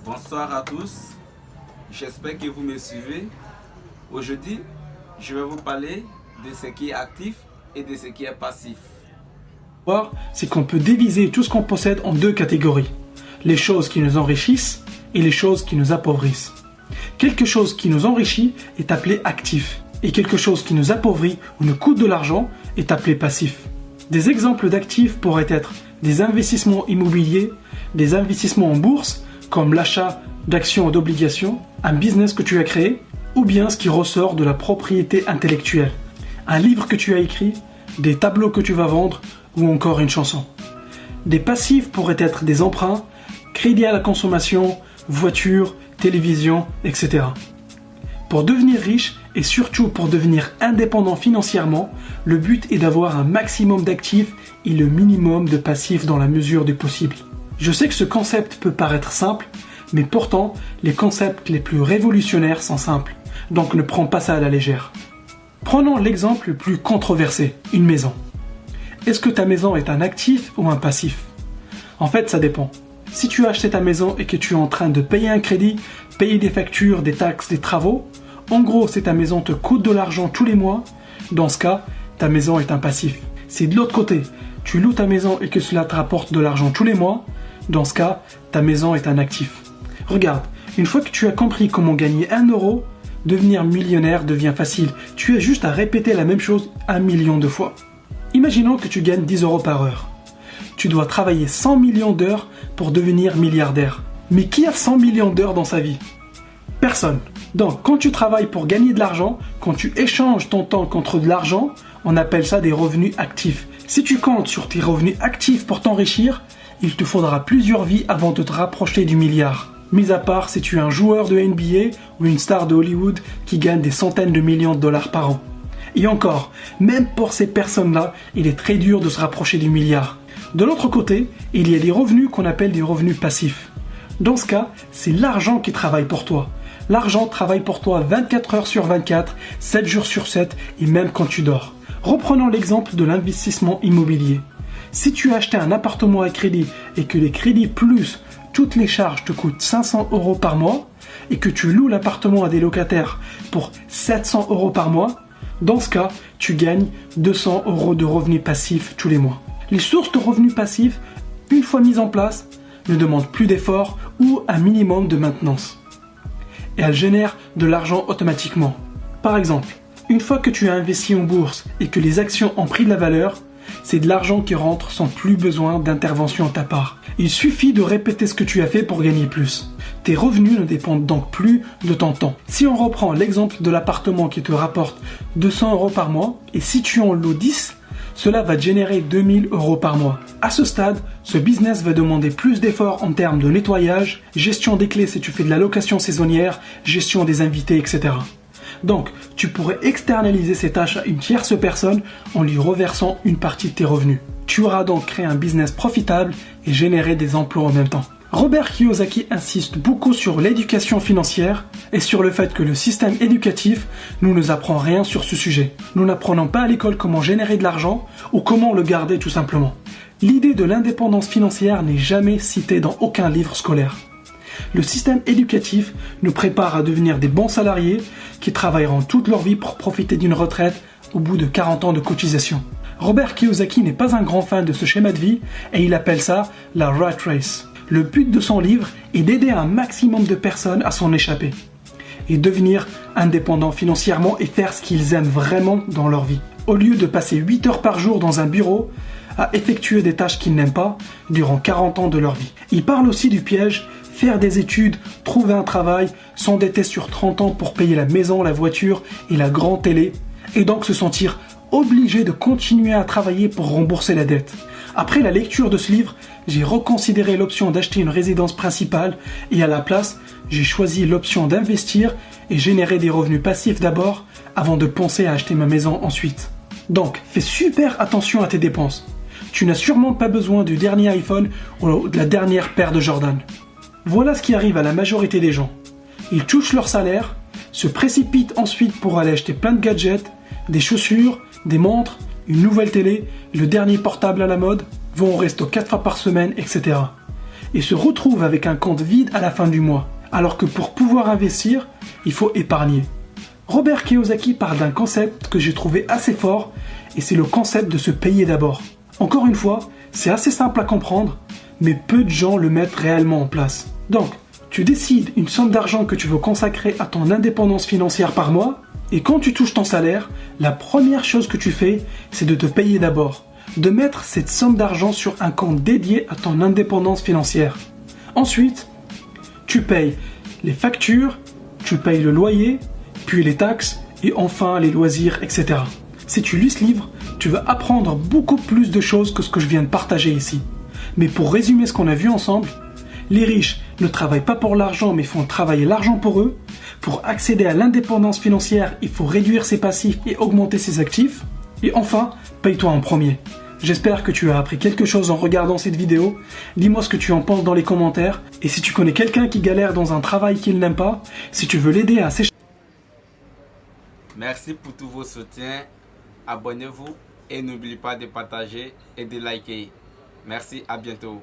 Bonsoir à tous, j'espère que vous me suivez. Aujourd'hui, je vais vous parler de ce qui est actif et de ce qui est passif. C'est qu'on peut diviser tout ce qu'on possède en deux catégories. Les choses qui nous enrichissent et les choses qui nous appauvrissent. Quelque chose qui nous enrichit est appelé actif et quelque chose qui nous appauvrit ou nous coûte de l'argent est appelé passif. Des exemples d'actifs pourraient être des investissements immobiliers, des investissements en bourse comme l'achat d'actions ou d'obligations, un business que tu as créé ou bien ce qui ressort de la propriété intellectuelle, un livre que tu as écrit, des tableaux que tu vas vendre ou encore une chanson. Des passifs pourraient être des emprunts, crédits à la consommation, voitures, télévision, etc. Pour devenir riche et surtout pour devenir indépendant financièrement, le but est d'avoir un maximum d'actifs et le minimum de passifs dans la mesure du possible. Je sais que ce concept peut paraître simple, mais pourtant, les concepts les plus révolutionnaires sont simples, donc ne prends pas ça à la légère. Prenons l'exemple le plus controversé, une maison. Est-ce que ta maison est un actif ou un passif? En fait, ça dépend. Si tu as acheté ta maison et que tu es en train de payer un crédit, payer des factures, des taxes, des travaux, en gros, si ta maison te coûte de l'argent tous les mois, dans ce cas, ta maison est un passif. Si de l'autre côté, tu loues ta maison et que cela te rapporte de l'argent tous les mois, dans ce cas, ta maison est un actif. Regarde, une fois que tu as compris comment gagner 1 euro, devenir millionnaire devient facile. Tu as juste à répéter la même chose 1 million de fois. Imaginons que tu gagnes 10 euros par heure. Tu dois travailler 100 millions d'heures pour devenir milliardaire. Mais qui a 100 millions d'heures dans sa vie? Personne. Donc, quand tu travailles pour gagner de l'argent, quand tu échanges ton temps contre de l'argent, on appelle ça des revenus actifs. Si tu comptes sur tes revenus actifs pour t'enrichir, il te faudra plusieurs vies avant de te rapprocher du milliard. Mis à part si tu es un joueur de NBA ou une star de Hollywood qui gagne des centaines de millions de dollars par an. Et encore, même pour ces personnes-là, il est très dur de se rapprocher du milliard. De l'autre côté, il y a des revenus qu'on appelle des revenus passifs. Dans ce cas, c'est l'argent qui travaille pour toi. L'argent travaille pour toi 24 heures sur 24, 7 jours sur 7 et même quand tu dors. Reprenons l'exemple de l'investissement immobilier. Si tu as acheté un appartement à crédit et que les crédits plus toutes les charges te coûtent 500 euros par mois et que tu loues l'appartement à des locataires pour 700 euros par mois, dans ce cas, tu gagnes 200 euros de revenus passifs tous les mois. Les sources de revenus passifs, une fois mises en place, ne demandent plus d'efforts ou un minimum de maintenance. Et elles génèrent de l'argent automatiquement. Par exemple, une fois que tu as investi en bourse et que les actions ont pris de la valeur, c'est de l'argent qui rentre sans plus besoin d'intervention de ta part. Il suffit de répéter ce que tu as fait pour gagner plus. Tes revenus ne dépendent donc plus de ton temps. Si on reprend l'exemple de l'appartement qui te rapporte 200 euros par mois, et si tu en loues 10, cela va te générer 2000 euros par mois. À ce stade, ce business va demander plus d'efforts en termes de nettoyage, gestion des clés si tu fais de la location saisonnière, gestion des invités, etc. Donc, tu pourrais externaliser ces tâches à une tierce personne en lui reversant une partie de tes revenus. Tu auras donc créé un business profitable et généré des emplois en même temps. Robert Kiyosaki insiste beaucoup sur l'éducation financière et sur le fait que le système éducatif ne nous apprend rien sur ce sujet. Nous n'apprenons pas à l'école comment générer de l'argent ou comment le garder tout simplement. L'idée de l'indépendance financière n'est jamais citée dans aucun livre scolaire. Le système éducatif nous prépare à devenir des bons salariés qui travailleront toute leur vie pour profiter d'une retraite au bout de 40 ans de cotisation. Robert Kiyosaki n'est pas un grand fan de ce schéma de vie et il appelle ça la rat race. Le but de son livre est d'aider un maximum de personnes à s'en échapper et devenir indépendants financièrement et faire ce qu'ils aiment vraiment dans leur vie. Au lieu de passer 8 heures par jour dans un bureau à effectuer des tâches qu'ils n'aiment pas durant 40 ans de leur vie. Il parle aussi du piège, faire des études, trouver un travail, s'endetter sur 30 ans pour payer la maison, la voiture et la grande télé et donc se sentir obligé de continuer à travailler pour rembourser la dette. Après la lecture de ce livre, j'ai reconsidéré l'option d'acheter une résidence principale et à la place, j'ai choisi l'option d'investir et générer des revenus passifs d'abord avant de penser à acheter ma maison ensuite. Donc, fais super attention à tes dépenses. Tu n'as sûrement pas besoin du dernier iPhone ou de la dernière paire de Jordan. Voilà ce qui arrive à la majorité des gens. Ils touchent leur salaire, se précipitent ensuite pour aller acheter plein de gadgets, des chaussures, des montres, une nouvelle télé, le dernier portable à la mode, vont au resto 4 fois par semaine, etc. et se retrouve avec un compte vide à la fin du mois. Alors que pour pouvoir investir, il faut épargner. Robert Kiyosaki parle d'un concept que j'ai trouvé assez fort et c'est le concept de se payer d'abord. Encore une fois, c'est assez simple à comprendre, mais peu de gens le mettent réellement en place. Donc, tu décides une somme d'argent que tu veux consacrer à ton indépendance financière par mois, et quand tu touches ton salaire, la première chose que tu fais, c'est de te payer d'abord. De mettre cette somme d'argent sur un compte dédié à ton indépendance financière. Ensuite, tu payes les factures, tu payes le loyer, puis les taxes, et enfin les loisirs, etc. Si tu lis ce livre, tu vas apprendre beaucoup plus de choses que ce que je viens de partager ici. Mais pour résumer ce qu'on a vu ensemble, les riches ne travaillent pas pour l'argent mais font travailler l'argent pour eux. Pour accéder à l'indépendance financière, il faut réduire ses passifs et augmenter ses actifs. Et enfin, paye-toi en premier. J'espère que tu as appris quelque chose en regardant cette vidéo. Dis-moi ce que tu en penses dans les commentaires. Et si tu connais quelqu'un qui galère dans un travail qu'il n'aime pas, si tu veux l'aider à s'échapper. Merci pour tous vos soutiens. Abonnez-vous et n'oubliez pas de partager et de liker. Merci, à bientôt.